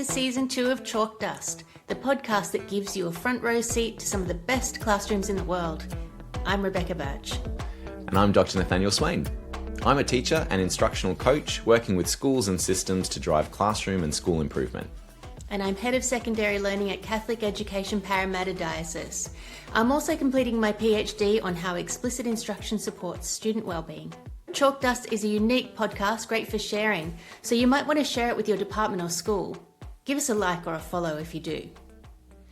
to Season 2 of Chalk Dust, the podcast that gives you a front row seat to some of the best classrooms in the world. I'm Rebecca Birch. And I'm Dr. Nathaniel Swain. I'm a teacher and instructional coach working with schools and systems to drive classroom and school improvement. And I'm Head of Secondary Learning at Catholic Education Parramatta Diocese. I'm also completing my PhD on how explicit instruction supports student wellbeing. Chalk Dust is a unique podcast, great for sharing, so you might want to share it with your department or school. Give us a like or a follow if you do.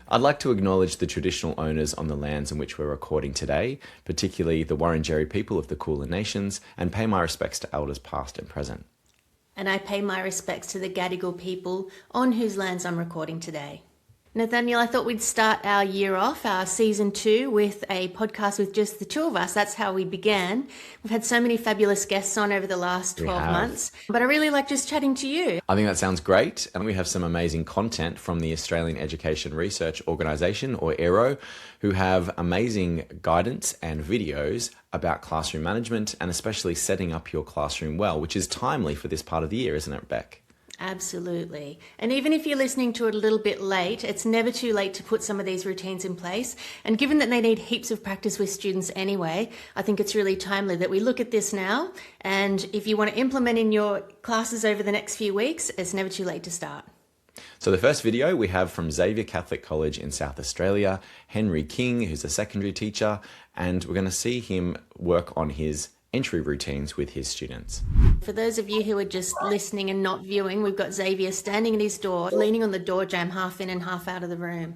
I'd like to acknowledge the traditional owners on the lands in which we're recording today, particularly the Wurundjeri people of the Kulin Nations, and pay my respects to elders past and present. And I pay my respects to the Gadigal people on whose lands I'm recording today. Nathaniel, I thought we'd start our year off, our Season 2, with a podcast with just the two of us. That's how we began. We've had so many fabulous guests on over the last 12 months, but I really like just chatting to you. I think that sounds great. And we have some amazing content from the Australian Education Research Organisation, or AERO, who have amazing guidance and videos about classroom management and especially setting up your classroom well, which is timely for this part of the year, isn't it, Beck? Absolutely. And even if you're listening to it a little bit late, it's never too late to put some of these routines in place. And given that they need heaps of practice with students anyway, I think it's really timely that we look at this now. And if you want to implement in your classes over the next few weeks, it's never too late to start. So the first video we have from Xavier Catholic College in South Australia, Henry King, who's a secondary teacher, and we're going to see him work on his entry routines with his students. For those of you who are just listening and not viewing, we've got Xavier standing at his door, leaning on the door jamb, half in and half out of the room.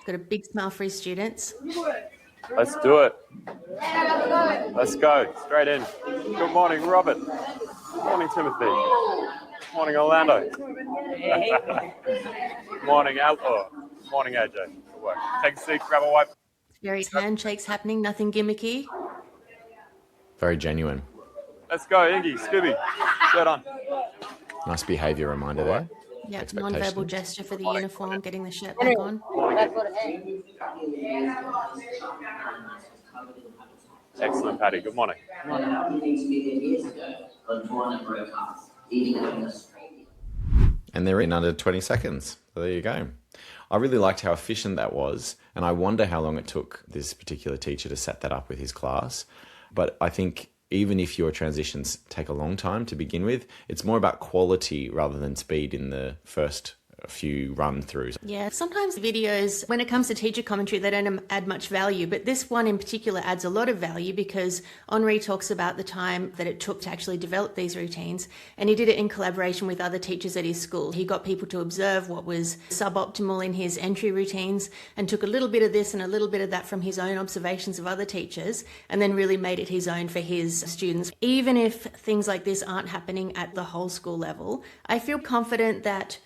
Got a big smile for his students. Let's do it. Let's go. Straight in. Good morning, Robert. Good morning, Timothy. Good morning, Orlando. Morning, Al. Morning, AJ. Good work. Take a seat, grab a wipe. Very handshakes happening, nothing gimmicky. Very genuine. Let's go, Iggy, Scooby. Shirt on. Nice behaviour reminder there. Yeah, non-verbal gesture for the uniform, getting the shirt back on. Excellent, Paddy. Good morning. And they're in under 20 seconds. So there you go. I really liked how efficient that was, and I wonder how long it took this particular teacher to set that up with his class. But I think even if your transitions take a long time to begin with, it's more about quality rather than speed in the first few run-throughs. Yeah, sometimes videos, when it comes to teacher commentary, they don't add much value, but this one in particular adds a lot of value because Henri talks about the time that it took to actually develop these routines, and he did it in collaboration with other teachers at his school. He got people to observe what was suboptimal in his entry routines and took a little bit of this and a little bit of that from his own observations of other teachers, and then really made it his own for his students. Even if things like this aren't happening at the whole school level, I feel confident that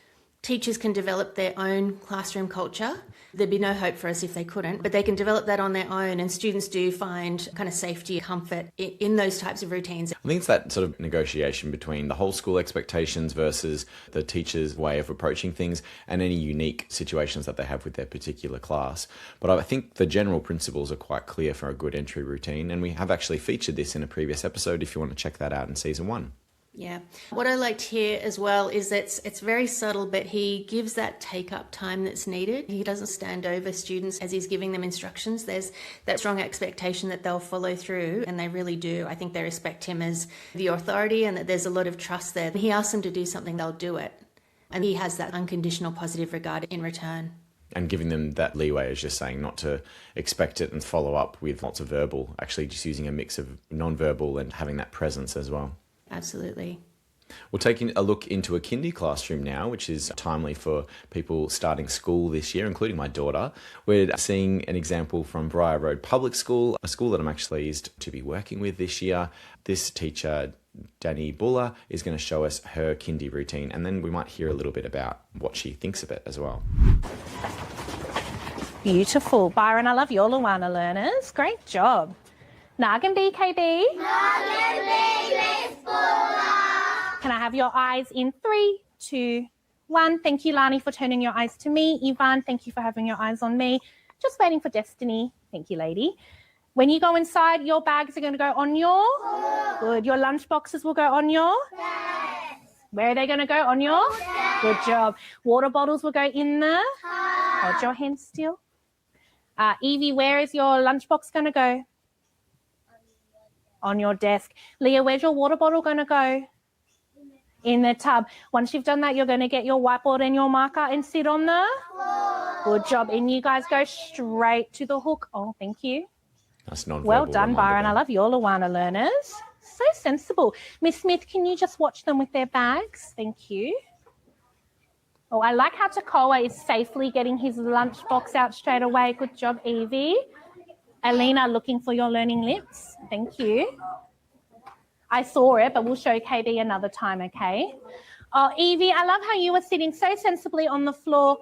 teachers can develop their own classroom culture. There'd be no hope for us if they couldn't, but they can develop that on their own, and students do find kind of safety, comfort in those types of routines. I think it's that sort of negotiation between the whole school expectations versus the teacher's way of approaching things and any unique situations that they have with their particular class. But I think the general principles are quite clear for a good entry routine, and we have actually featured this in a previous episode if you want to check that out in Season 1. Yeah. What I liked here as well is that it's very subtle, but he gives that take-up time that's needed. He doesn't stand over students as he's giving them instructions. There's that strong expectation that they'll follow through, and they really do. I think they respect him as the authority and that there's a lot of trust there. He asks them to do something, they'll do it. And he has that unconditional positive regard in return. And giving them that leeway, as you're saying, not to expect it and follow up with lots of verbal, actually just using a mix of non-verbal and having that presence as well. Absolutely. We're taking a look into a kindy classroom now, which is timely for people starting school this year, including my daughter. We're seeing an example from Briar Road Public School, a school that I'm actually pleased to be working with this year. This teacher, Danny Buller, is going to show us her kindy routine, and then we might hear a little bit about what she thinks of it as well. Beautiful. Byron, I love your Luana learners. Great job. Nagan BKB. Can I have your eyes in 3, 2, 1? Thank you, Lani, for turning your eyes to me. Ivan, thank you for having your eyes on me. Just waiting for Destiny. Thank you, lady. When you go inside, your bags are going to go on your? Good. Your lunch boxes will go on your? Where are they going to go? On your? Good job. Water bottles will go in the? Hold your hand still. Evie, where is your lunchbox going to go? On your desk. Leah, where's your water bottle going to go? In the tub. Once you've done that, you're going to get your whiteboard and your marker and sit on the? Good job. And you guys go straight to the hook. Oh, thank you. That's non-verbal Well done, reminder Byron. there. I love your Luana learners. So sensible. Miss Smith, can you just watch them with their bags? Thank you. Oh, I like how Takoa is safely getting his lunchbox out straight away. Good job, Evie. Alina, looking for your learning lips. Thank you. I saw it, but we'll show KB another time, okay? Oh, Evie, I love how you were sitting so sensibly on the floor.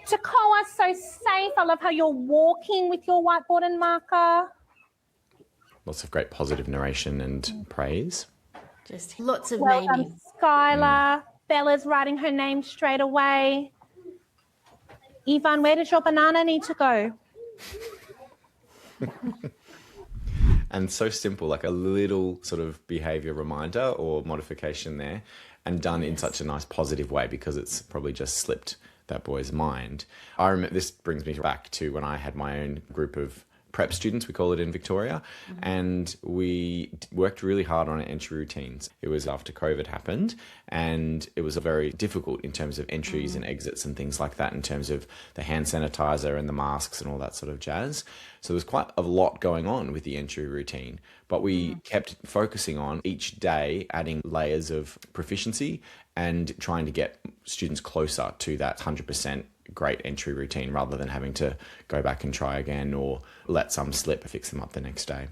Takoa, so safe. I love how you're walking with your whiteboard and marker. Lots of great positive narration and praise. Just lots of Well naming. done, Skylar. Bella's writing her name straight away. Ivan, where does your banana need to go? And so simple, like a little sort of behavior reminder or modification there, and done in such a nice positive way because it's probably just slipped that boy's mind. I remember, this brings me back to when I had my own group of prep students, we call it in Victoria, and we worked really hard on our entry routines. It was after COVID happened, and it was very difficult in terms of entries and exits and things like that, in terms of the hand sanitizer and the masks and all that sort of jazz. So there's quite a lot going on with the entry routine, but we kept focusing on each day adding layers of proficiency and trying to get students closer to that 100% great entry routine rather than having to go back and try again or let some slip, fix them up the next day.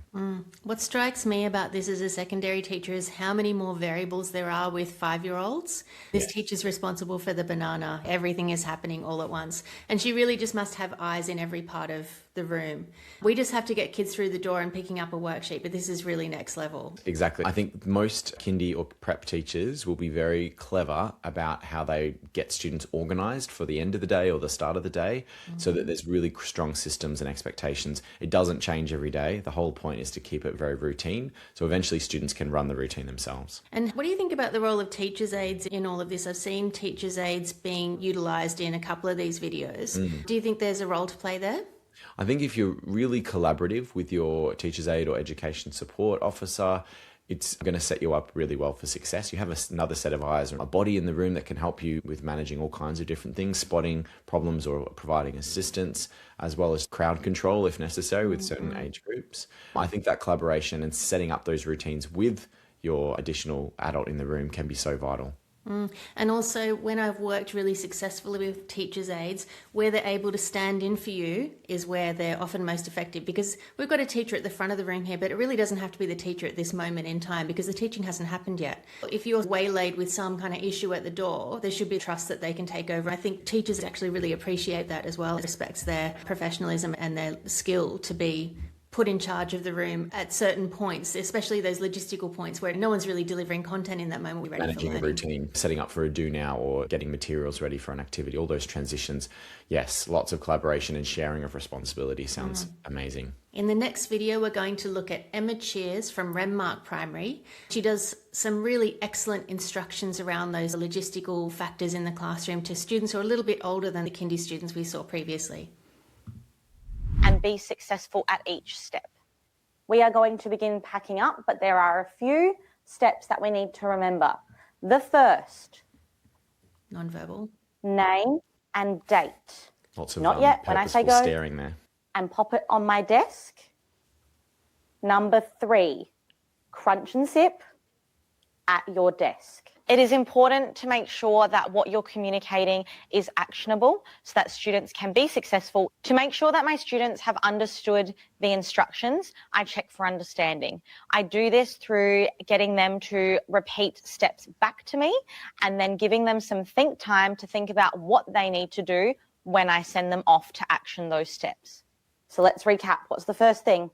What strikes me about this as a secondary teacher is how many more variables there are with 5-year-olds. This teacher's responsible for the banana. Everything is happening all at once. And she really just must have eyes in every part of the room. We just have to get kids through the door and picking up a worksheet, but this is really next level. Exactly. I think most kindy or prep teachers will be very clever about how they get students organised for the end of the day or the start of the day so that there's really strong systems and expectations. It doesn't change every day. The whole point is to keep it very routine. So eventually students can run the routine themselves. And what do you think about the role of teachers' aides in all of this? I've seen teachers' aides being utilised in a couple of these videos. Do you think there's a role to play there? I think if you're really collaborative with your teacher's aide or education support officer, it's going to set you up really well for success. You have another set of eyes or a body in the room that can help you with managing all kinds of different things, spotting problems or providing assistance, as well as crowd control if necessary with certain age groups. I think that collaboration and setting up those routines with your additional adult in the room can be so vital. And also, when I've worked really successfully with teachers' aides, where they're able to stand in for you is where they're often most effective, because we've got a teacher at the front of the room here, but it really doesn't have to be the teacher at this moment in time because the teaching hasn't happened yet. If you're waylaid with some kind of issue at the door, there should be trust that they can take over. I think teachers actually really appreciate that as well. It respects their professionalism and their skill to be put in charge of the room at certain points, especially those logistical points where no one's really delivering content in that moment. We're ready Managing for a routine, setting up for a do now or getting materials ready for an activity, all those transitions. Yes, lots of collaboration and sharing of responsibility sounds amazing. In the next video, we're going to look at Emma Cheers from Renmark Primary. She does some really excellent instructions around those logistical factors in the classroom to students who are a little bit older than the kindy students we saw previously. And be successful at each step. We are going to begin packing up, but there are a few steps that we need to remember. The first, Non-verbal. name and date. Lots of Not yet. When I say purposeful go, staring there. and pop it on my desk. Number 3, crunch and sip at your desk. It is important to make sure that what you're communicating is actionable so that students can be successful. To make sure that my students have understood the instructions, I check for understanding. I do this through getting them to repeat steps back to me and then giving them some think time to think about what they need to do when I send them off to action those steps. So let's recap. What's the first thing?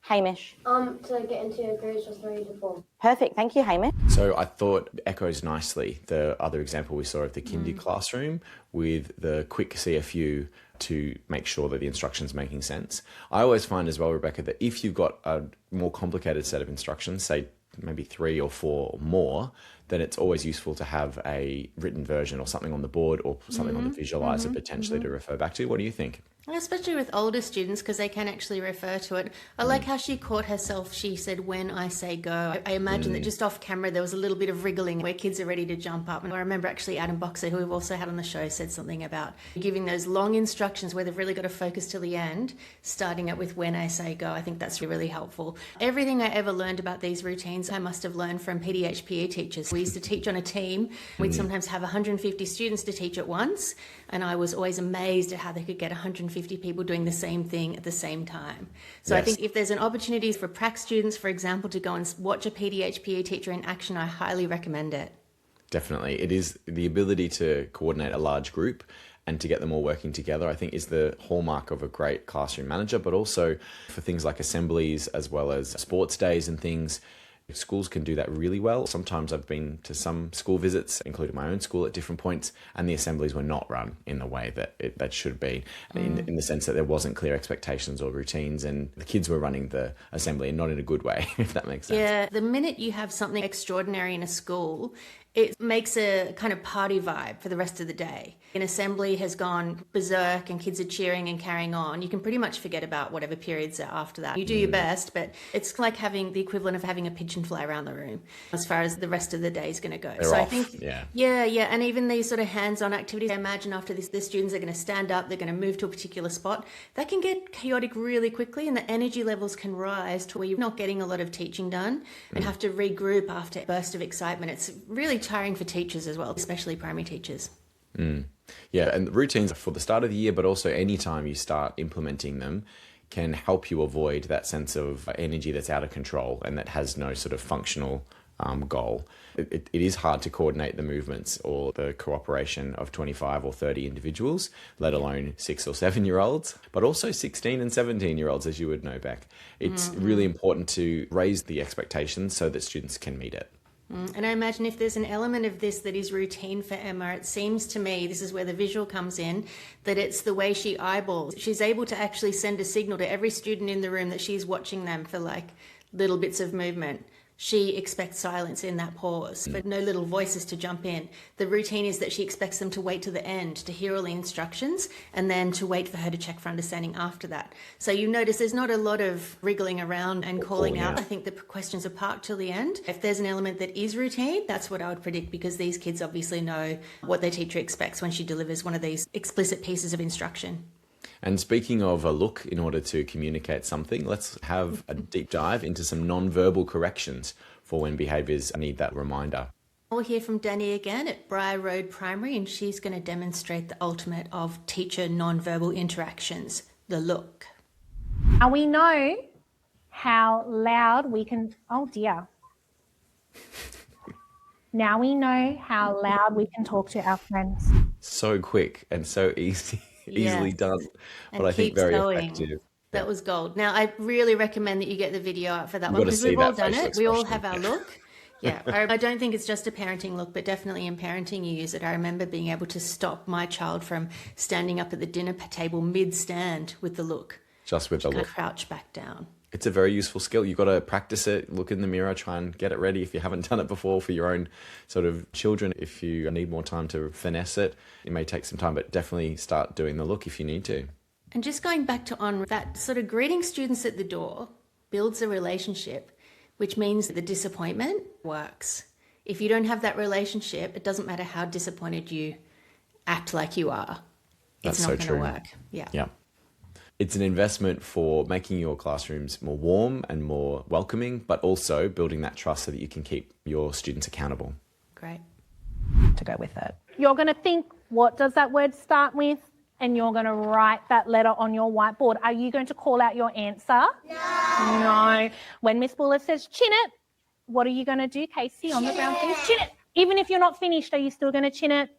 Hamish. To get into grades of 3 to 4. Perfect. Thank you, Hamish. So I thought echoes nicely the other example we saw of the kindy classroom with the quick CFU to make sure that the instruction's making sense. I always find as well, Rebecca, that if you've got a more complicated set of instructions, say maybe 3 or 4 or more, then it's always useful to have a written version or something on the board or something on the visualizer potentially to refer back to. What do you think? Especially with older students, because they can actually refer to it. I like how she caught herself. She said, when I say go. I imagine that just off camera, there was a little bit of wriggling where kids are ready to jump up. And I remember actually Adam Boxer, who we've also had on the show, said something about giving those long instructions where they've really got to focus till the end, starting it with when I say go. I think that's really helpful. Everything I ever learned about these routines, I must have learned from PDHPE teachers. We used to teach on a team. We'd sometimes have 150 students to teach at once. And I was always amazed at how they could get 150 people doing the same thing at the same time. So I think if there's an opportunity for prac students, for example, to go and watch a PDHPE teacher in action, I highly recommend it. Definitely. It is the ability to coordinate a large group and to get them all working together, I think, is the hallmark of a great classroom manager, but also for things like assemblies as well as sports days and things. Schools can do that really well. Sometimes I've been to some school visits, including my own school at different points, and the assemblies were not run in the way that should be, in the sense that there wasn't clear expectations or routines, and the kids were running the assembly and not in a good way, if that makes sense. Yeah, the minute you have something extraordinary in a school, it makes a kind of party vibe for the rest of the day. An assembly has gone berserk and kids are cheering and carrying on. You can pretty much forget about whatever periods are after that. You do your best, but it's like having the equivalent of having a pigeon fly around the room as far as the rest of the day is going to go. They're off. I think, yeah. And even these sort of hands-on activities, I imagine after this, the students are going to stand up, they're going to move to a particular spot. That can get chaotic really quickly, and the energy levels can rise to where you're not getting a lot of teaching done and have to regroup after a burst of excitement. It's really tiring for teachers as well, especially primary teachers. Yeah, and the routines for the start of the year, but also any time you start implementing them, can help you avoid that sense of energy that's out of control and that has no sort of functional goal. It is hard to coordinate the movements or the cooperation of 25 or 30 individuals, let alone 6 or 7 year olds, but also 16 and 17 year olds, as you would know, Beck. It's really important to raise the expectations so that students can meet it. And I imagine if there's an element of this that is routine for Emma, it seems to me, this is where the visual comes in, that it's the way she eyeballs. She's able to actually send a signal to every student in the room that she's watching them for like little bits of movement. She expects silence in that pause, but no little voices to jump in. The routine is that she expects them to wait to the end to hear all the instructions and then to wait for her to check for understanding after that. So you notice there's not a lot of wriggling around and calling out. I think the questions are parked till the end. If there's an element that is routine, that's what I would predict, because these kids obviously know what their teacher expects when she delivers one of these explicit pieces of instruction. And speaking of a look in order to communicate something, let's have a deep dive into some non-verbal corrections for when behaviours need that reminder. We'll hear from Danny again at Briar Road Primary, and she's going to demonstrate the ultimate of teacher non-verbal interactions, the look. Now we know how loud we can, oh dear. Now we know how loud we can talk to our friends. So quick and so easily done, but I think keeps very going. effective. That was gold. Now, I really recommend that you get the video out for that You've one, got to because see we've all that done facial it. We all expression. have our look. Yeah, I don't think it's just a parenting look, but definitely in parenting you use it. I remember being able to stop my child from standing up at the dinner table mid-stand with the look. Just with the Kind look. of crouch back down. It's a very useful skill. You've got to practice it, look in the mirror, try and get it ready if you haven't done it before for your own sort of children. If you need more time to finesse it, it may take some time, but definitely start doing the look if you need to. And just going back to on that sort of greeting students at the door builds a relationship, which means that the disappointment works. If you don't have that relationship, it doesn't matter how disappointed you act like you are. That's It's so not going true. to work. Yeah. It's an investment for making your classrooms more warm and more welcoming, but also building that trust so that you can keep your students accountable. Great. To go with it. You're going to think, what does that word start with? And you're going to write that letter on your whiteboard. Are you going to call out your answer? No. When Miss Buller says chin it, what are you going to do, Casey, on the ground, please? Chin it. Even if you're not finished, are you still going to chin it?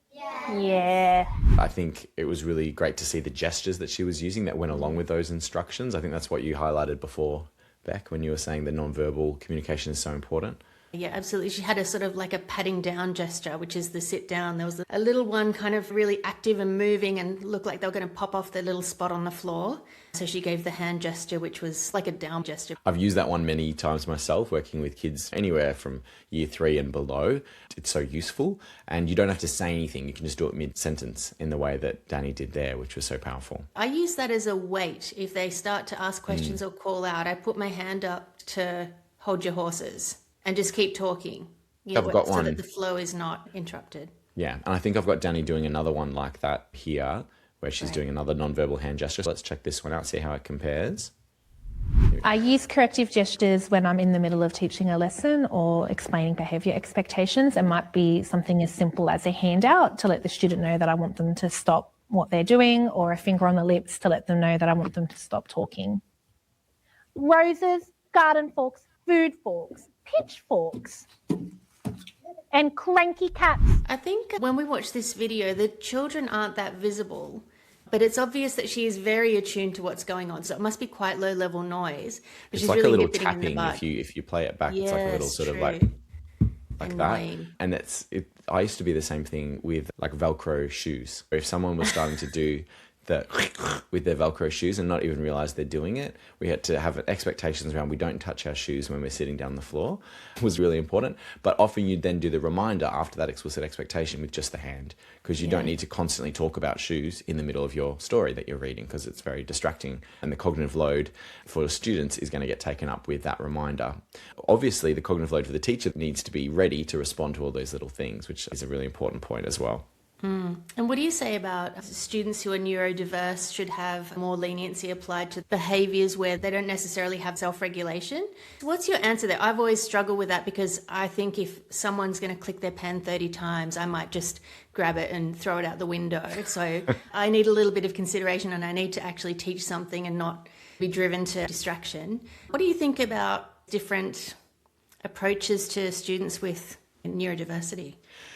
Yeah. I think it was really great to see the gestures that she was using that went along with those instructions. I think that's what you highlighted before, Beck, when you were saying that non-verbal communication is so important. Yeah, absolutely. She had a sort of like a patting down gesture, which is the sit down. There was a little one kind of really active and moving and looked like they were going to pop off the little spot on the floor. So she gave the hand gesture, which was like a down gesture. I've used that one many times myself, working with kids anywhere from year 3 and below. It's so useful, and you don't have to say anything. You can just do it mid-sentence in the way that Danny did there, which was so powerful. I use that as a weight. If they start to ask questions or call out, I put my hand up to hold your horses and just keep talking. I've got so one. that the flow is not interrupted. Yeah, and I think I've got Danny doing another one like that here, where she's doing another non-verbal hand gesture. So let's check this one out, see how it compares. I use corrective gestures when I'm in the middle of teaching a lesson or explaining behaviour expectations. It might be something as simple as a handout to let the student know that I want them to stop what they're doing, or a finger on the lips to let them know that I want them to stop talking. Roses, garden forks, food forks, pitchforks, and cranky cats. I think when we watch this video, the children aren't that visible, but it's obvious that she is very attuned to what's going on. So it must be quite low level noise. But It's she's like really a little nipping in the tapping bud. if you play it back. It's like a little Yes, sort of true. like Annoying. that. And I used to be the same thing with like Velcro shoes. If someone was starting to do the with their Velcro shoes and not even realize they're doing it, we had to have expectations around we don't touch our shoes when we're sitting down the floor. It was really important. But often you'd then do the reminder after that explicit expectation with just the hand, because you don't need to constantly talk about shoes in the middle of your story that you're reading, because it's very distracting. And the cognitive load for students is going to get taken up with that reminder. Obviously, the cognitive load for the teacher needs to be ready to respond to all those little things, which is a really important point as well. And what do you say about students who are neurodiverse should have more leniency applied to behaviours where they don't necessarily have self-regulation? What's your answer there? I've always struggled with that, because I think if someone's going to click their pen 30 times, I might just grab it and throw it out the window. So I need a little bit of consideration, and I need to actually teach something and not be driven to distraction. What do you think about different approaches to students with neurodiversity?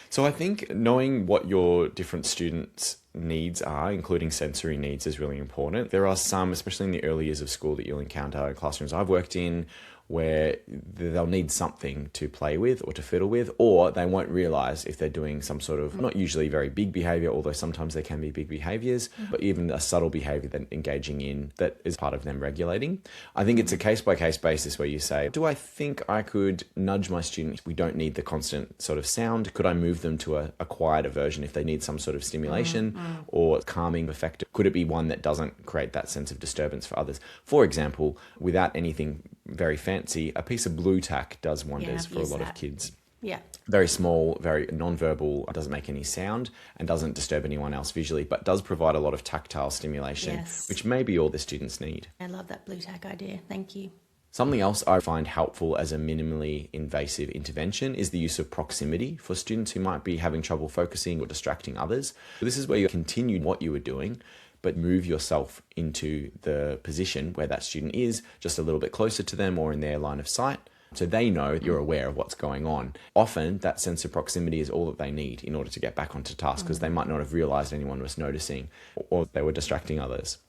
So I think knowing what your different students' needs are, including sensory needs, is really important. There are some, especially in the early years of school, that you'll encounter in classrooms I've worked in, where they'll need something to play with or to fiddle with, or they won't realise if they're doing some sort of, not usually very big behaviour, although sometimes there can be big behaviours, but even a subtle behaviour that engaging in that is part of them regulating. I think it's a case-by-case basis where you say, do I think I could nudge my student? We don't need the constant sort of sound. Could I move them to a quieter version if they need some sort of stimulation or calming effect? Could it be one that doesn't create that sense of disturbance for others? For example, without anything very fancy, a piece of blue tack does wonders I've for a used lot of that. kids. Yeah. Very small, very non-verbal, doesn't make any sound and doesn't disturb anyone else visually, but does provide a lot of tactile stimulation, Yes. which may be all the students need. I love that blue tack idea. Thank you. Something else I find helpful as a minimally invasive intervention is the use of proximity for students who might be having trouble focusing or distracting others. This is where you continue what you were doing, but move yourself into the position where that student is, just a little bit closer to them or in their line of sight, so they know you're aware of what's going on. Often that sense of proximity is all that they need in order to get back onto task, because they might not have realised anyone was noticing or they were distracting others.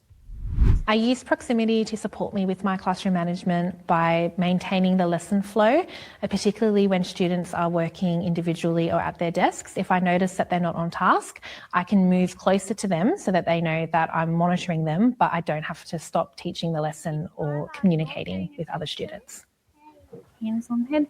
I use proximity to support me with my classroom management by maintaining the lesson flow, particularly when students are working individually or at their desks. If I notice that they're not on task, I can move closer to them so that they know that I'm monitoring them, but I don't have to stop teaching the lesson or communicating with other students. Hands on head.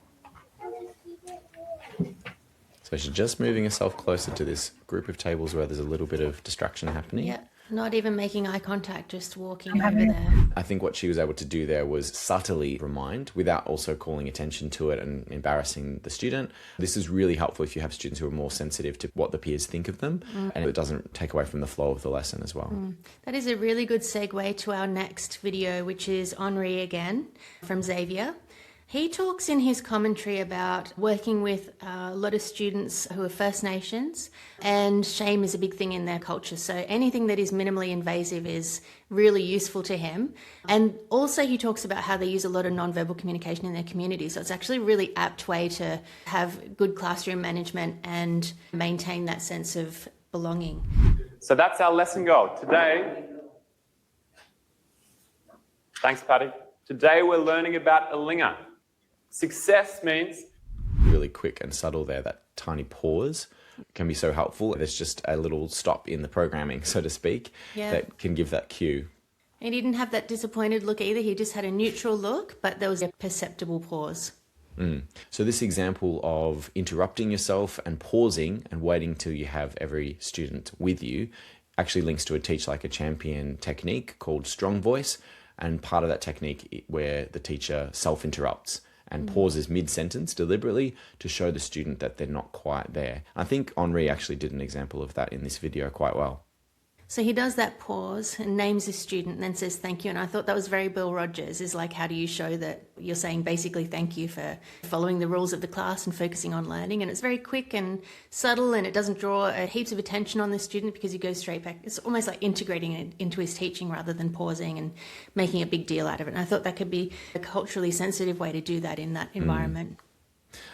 So she's just moving herself closer to this group of tables where there's a little bit of distraction happening. Yeah. Not even making eye contact, just walking over there. I think what she was able to do there was subtly remind without also calling attention to it and embarrassing the student. This is really helpful if you have students who are more sensitive to what the peers think of them, and it doesn't take away from the flow of the lesson as well. That is a really good segue to our next video, which is Henri again from Xavier. He talks in his commentary about working with a lot of students who are First Nations, and shame is a big thing in their culture. So anything that is minimally invasive is really useful to him. And also he talks about how they use a lot of nonverbal communication in their community. So it's actually a really apt way to have good classroom management and maintain that sense of belonging. So that's our lesson goal today. Thanks, Patty. Today we're learning about Ilinga. Success means Really quick and subtle there, that tiny pause can be so helpful. There's just a little stop in the programming, so to speak, Yeah. that can give that cue. And he didn't have that disappointed look either. He just had a neutral look, but there was a perceptible pause. So this example of interrupting yourself and pausing and waiting till you have every student with you actually links to a Teach Like a Champion technique called Strong Voice. And part of that technique where the teacher self-interrupts and pauses mid-sentence deliberately to show the student that they're not quite there. I think Henri actually did an example of that in this video quite well. So he does that pause and names his student and then says thank you. And I thought that was very Bill Rogers, is like, how do you show that you're saying basically thank you for following the rules of the class and focusing on learning. And it's very quick and subtle, and it doesn't draw heaps of attention on the student because he goes straight back. It's almost like integrating it into his teaching rather than pausing and making a big deal out of it. And I thought that could be a culturally sensitive way to do that in that environment.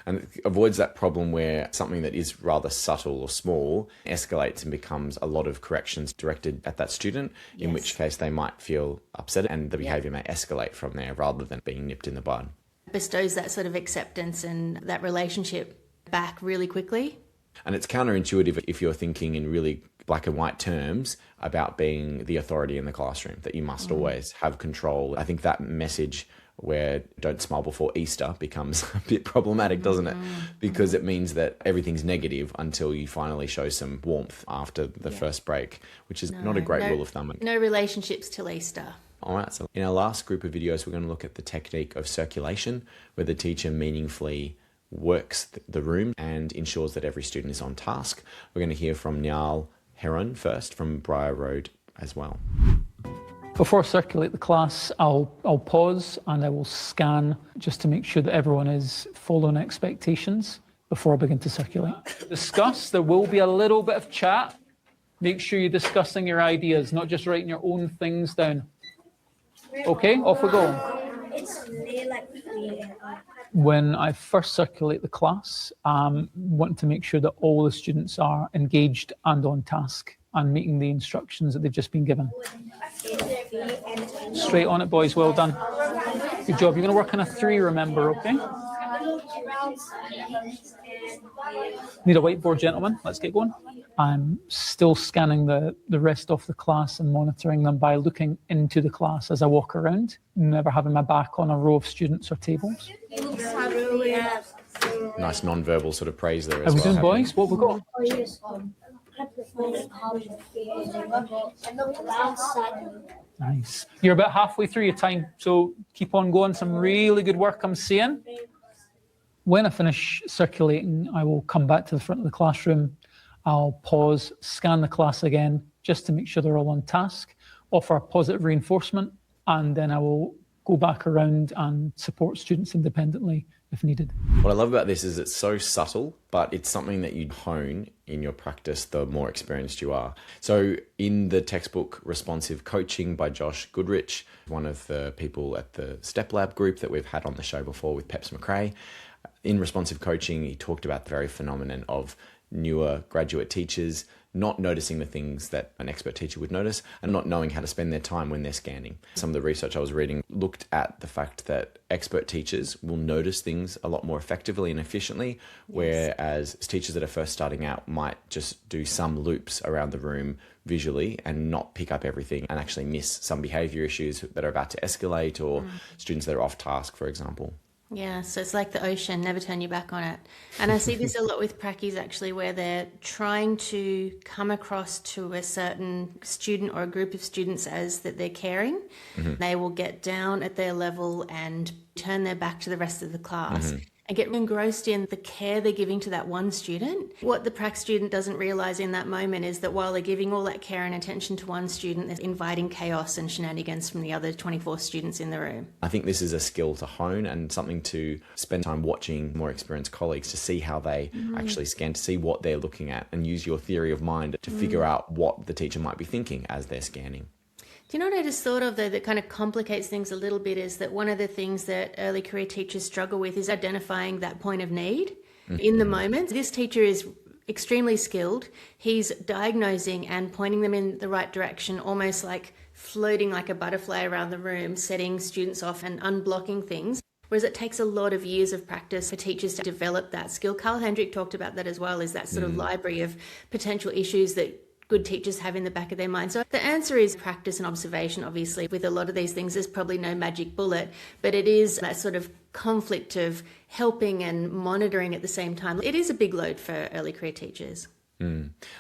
And it avoids that problem where something that is rather subtle or small escalates and becomes a lot of corrections directed at that student, in which case they might feel upset and the behaviour may escalate from there rather than being nipped in the bud. Bestows that sort of acceptance and that relationship back really quickly. And it's counterintuitive if you're thinking in really black and white terms about being the authority in the classroom, that you must always have control. I think that message where don't smile before Easter becomes a bit problematic, doesn't it? Because it means that everything's negative until you finally show some warmth after the first break, which is not a great rule of thumb. No relationships till Easter. All right, so in our last group of videos, we're going to look at the technique of circulation, where the teacher meaningfully works the room and ensures that every student is on task. We're going to hear from Niall Heron first from Briar Road as well. Before I circulate the class, I'll pause and I will scan just to make sure that everyone is following expectations before I begin to circulate. Discuss, there will be a little bit of chat. Make sure you're discussing your ideas, not just writing your own things down. Okay, off we go. It's really like free. When I first circulate the class, want to make sure that all the students are engaged and on task and meeting the instructions that they've just been given. Straight on it, boys, well done. Good job. You're going to work on a 3, remember, okay? Need a whiteboard, gentlemen. Let's get going. I'm still scanning the rest of the class and monitoring them by looking into the class as I walk around, never having my back on a row of students or tables. Nice non-verbal sort of praise there as How we well. doing, boys? What we got? Nice. You're about halfway through your time, so keep on going. Some really good work I'm seeing. When I finish circulating, I will come back to the front of the classroom. I'll pause, scan the class again, just to make sure they're all on task, offer positive reinforcement, and then I will go back around and support students independently if needed. What I love about this is it's so subtle, but it's something that you hone in your practice the more experienced you are. So in the textbook Responsive Coaching by Josh Goodrich, one of the people at the Step Lab group that we've had on the show before with Peps McRae, in Responsive Coaching, he talked about the very phenomenon of newer graduate teachers not noticing the things that an expert teacher would notice and not knowing how to spend their time when they're scanning. Some of the research I was reading looked at the fact that expert teachers will notice things a lot more effectively and efficiently, whereas teachers that are first starting out might just do some loops around the room visually and not pick up everything and actually miss some behavior issues that are about to escalate or students that are off task, for example. Yeah, so it's like the ocean, never turn your back on it. And I see this a lot with prackies actually, where they're trying to come across to a certain student or a group of students as that they're caring. They will get down at their level and turn their back to the rest of the class and get engrossed in the care they're giving to that one student. What the prac student doesn't realise in that moment is that while they're giving all that care and attention to one student, they're inviting chaos and shenanigans from the other 24 students in the room. I think this is a skill to hone and something to spend time watching more experienced colleagues to see how they actually scan, to see what they're looking at and use your theory of mind to figure out what the teacher might be thinking as they're scanning. Do you know what I just thought of, though, that kind of complicates things a little bit is that one of the things that early career teachers struggle with is identifying that point of need in the moment. This teacher is extremely skilled. He's diagnosing and pointing them in the right direction, almost like floating like a butterfly around the room, setting students off and unblocking things. Whereas it takes a lot of years of practice for teachers to develop that skill. Carl Hendrick talked about that as well, is that sort of library of potential issues that good teachers have in the back of their mind. So the answer is practice and observation. Obviously, with a lot of these things, there's probably no magic bullet, but it is that sort of conflict of helping and monitoring at the same time. It is a big load for early career teachers.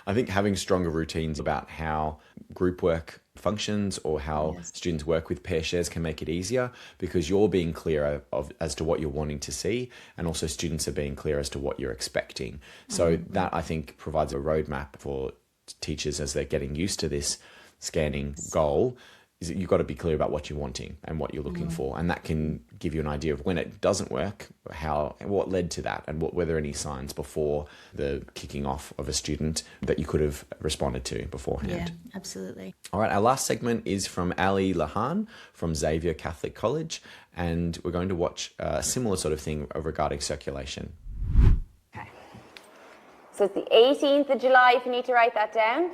I think having stronger routines about how group work functions or how students work with pair shares can make it easier, because you're being clear as to what you're wanting to see, and also students are being clear as to what you're expecting. So that, I think, provides a roadmap for teachers as they're getting used to this scanning goal. Is that you've got to be clear about what you're wanting and what you're looking for, and that can give you an idea of when it doesn't work, what led to that, and were there any signs before the kicking off of a student that you could have responded to beforehand. Yeah, absolutely. All right, our last segment is from Ali Lahan from Xavier Catholic College, and we're going to watch a similar sort of thing regarding circulation. Okay. So it's the 18th of July, if you need to write that down.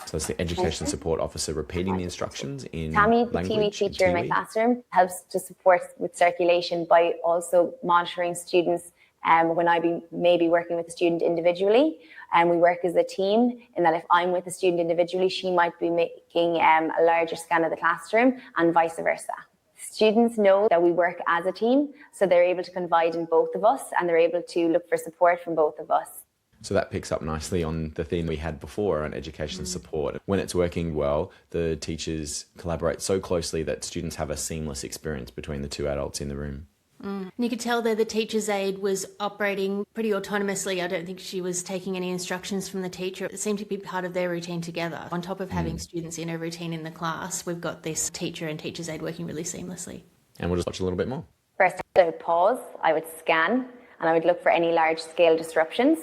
So it's the education support officer repeating the instructions in Tammy, the language. Teamy teacher in my Tiwi. classroom, helps to support with circulation by also monitoring students when I may be working with a student individually. And we work as a team in that if I'm with a student individually, she might be making a larger scan of the classroom and vice versa. Students know that we work as a team, so they're able to confide in both of us and they're able to look for support from both of us. So that picks up nicely on the theme we had before on education support. When it's working well, the teachers collaborate so closely that students have a seamless experience between the two adults in the room. And you could tell that the teacher's aide was operating pretty autonomously. I don't think she was taking any instructions from the teacher. It seemed to be part of their routine together. On top of having students in a routine in the class, we've got this teacher and teacher's aide working really seamlessly. And we'll just watch a little bit more. First, I would pause, I would scan, and I would look for any large-scale disruptions,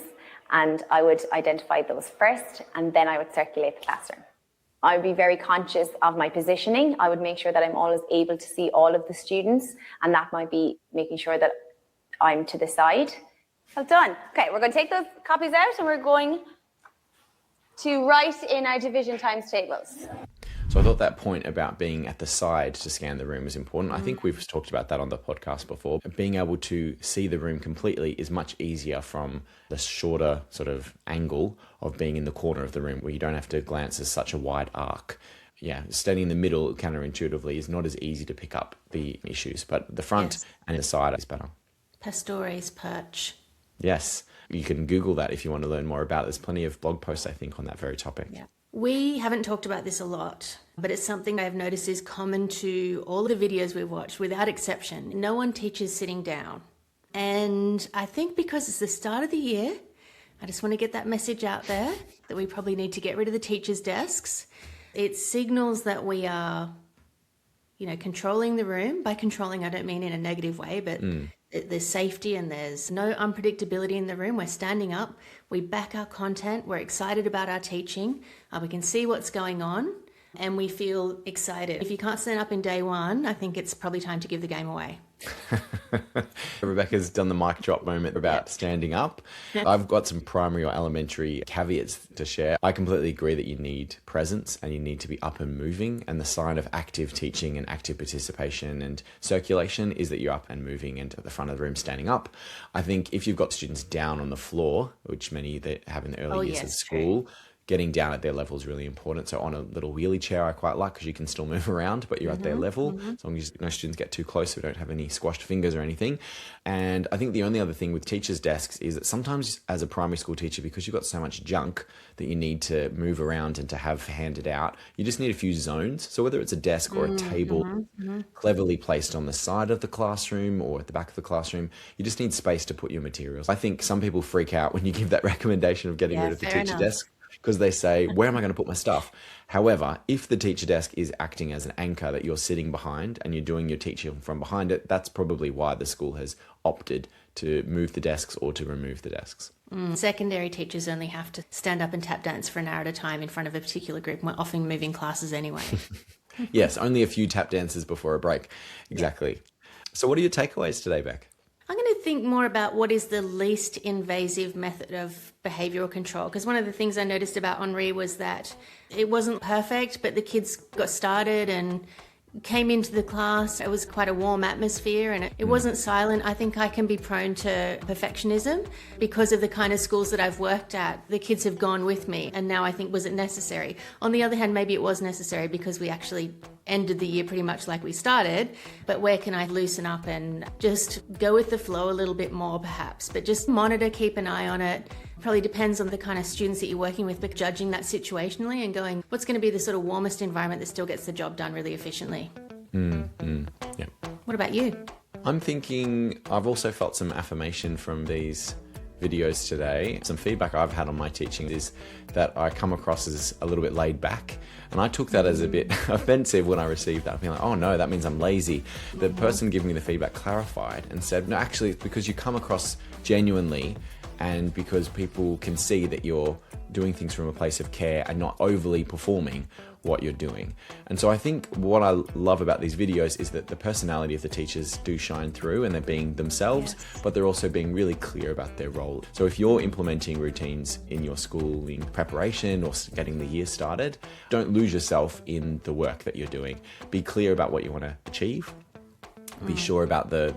and I would identify those first, and then I would circulate the classroom. I would be very conscious of my positioning. I would make sure that I'm always able to see all of the students, and that might be making sure that I'm to the side. Well done. Okay, we're going to take those copies out and we're going to write in our division times tables. So I thought that point about being at the side to scan the room is important. I think we've talked about that on the podcast before. Being able to see the room completely is much easier from the shorter sort of angle of being in the corner of the room where you don't have to glance as such a wide arc. Yeah, standing in the middle counterintuitively is not as easy to pick up the issues, but the front and the side is better. Pastores perch. Yes, you can Google that if you want to learn more about it. There's plenty of blog posts, I think, on that very topic. Yeah. We haven't talked about this a lot, but it's something I've noticed is common to all the videos we've watched, without exception. No one teaches sitting down. And I think because it's the start of the year, I just want to get that message out there that we probably need to get rid of the teachers' desks. It signals that we are, controlling the room. By controlling, I don't mean in a negative way, but there's safety and there's no unpredictability in the room. We're standing up, we back our content, we're excited about our teaching, we can see what's going on, and we feel excited. If you can't stand up in day one, I think it's probably time to give the game away. Rebecca's done the mic drop moment about standing up. I've got some primary or elementary caveats to share. I completely agree that you need presence and you need to be up and moving. And the sign of active teaching and active participation and circulation is that you're up and moving and at the front of the room standing up. I think if you've got students down on the floor, which many that have in the early years of school, getting down at their level is really important. So on a little wheelie chair, I quite like because you can still move around, but you're at their level. As long as no students get too close, so we don't have any squashed fingers or anything. And I think the only other thing with teachers' desks is that sometimes as a primary school teacher, because you've got so much junk that you need to move around and to have handed out, you just need a few zones. So whether it's a desk or a table cleverly placed on the side of the classroom or at the back of the classroom, you just need space to put your materials. I think some people freak out when you give that recommendation of getting rid of the teacher desk, because they say, where am I going to put my stuff? However, if the teacher desk is acting as an anchor that you're sitting behind and you're doing your teaching from behind it, that's probably why the school has opted to move the desks or to remove the desks. Secondary teachers only have to stand up and tap dance for an hour at a time in front of a particular group. We're often moving classes anyway. Yes, only a few tap dances before a break. Exactly. So what are your takeaways today, Beck? I'm going to think more about what is the least invasive method of behavioral control. Because one of the things I noticed about Henri was that it wasn't perfect, but the kids got started and came into the class. It was quite a warm atmosphere and it wasn't silent. I think I can be prone to perfectionism because of the kind of schools that I've worked at. The kids have gone with me, and now I think, was it necessary? On the other hand, maybe it was necessary because we actually ended the year pretty much like we started. But where can I loosen up and just go with the flow a little bit more perhaps? But just monitor, keep an eye on it. Probably depends on the kind of students that you're working with, but judging that situationally and going, what's going to be the sort of warmest environment that still gets the job done really efficiently? Yeah. What about you? I'm thinking I've also felt some affirmation from these videos today. Some feedback I've had on my teaching is that I come across as a little bit laid back. And I took that as a bit offensive when I received that. Being like, oh no, that means I'm lazy. The person giving me the feedback clarified and said, no, actually, it's because you come across genuinely and because people can see that you're doing things from a place of care and not overly performing what you're doing. And so I think what I love about these videos is that the personality of the teachers do shine through and they're being themselves, but they're also being really clear about their role. So if you're implementing routines in your schooling preparation or getting the year started, don't lose yourself in the work that you're doing. Be clear about what you want to achieve. Be sure about the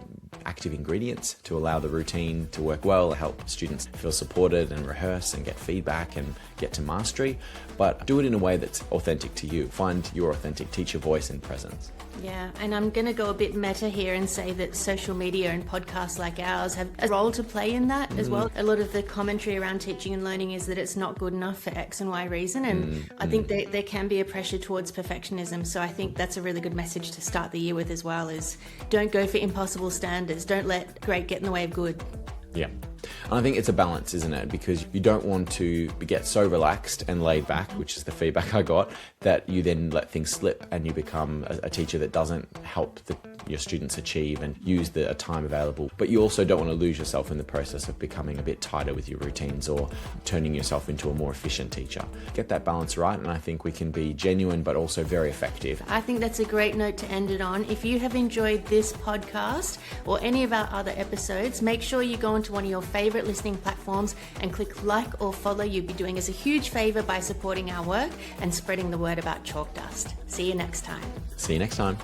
active ingredients to allow the routine to work well, help students feel supported and rehearse and get feedback and get to mastery, but do it in a way that's authentic to you. Find your authentic teacher voice and presence. Yeah, and I'm going to go a bit meta here and say that social media and podcasts like ours have a role to play in that as well. A lot of the commentary around teaching and learning is that it's not good enough for X and Y reason, and I think there can be a pressure towards perfectionism. So I think that's a really good message to start the year with as well, is don't go for impossible standards. Don't let great get in the way of good. Yeah. And I think it's a balance, isn't it? Because you don't want to get so relaxed and laid back, which is the feedback I got, that you then let things slip and you become a teacher that doesn't help your students achieve and use the time available. But you also don't want to lose yourself in the process of becoming a bit tighter with your routines or turning yourself into a more efficient teacher. Get that balance right, and I think we can be genuine but also very effective. I think that's a great note to end it on. If you have enjoyed this podcast or any of our other episodes, make sure you go onto one of your favourite listening platforms and click like or follow. You'd be doing us a huge favour by supporting our work and spreading the word about Chalk Dust. See you next time. See you next time.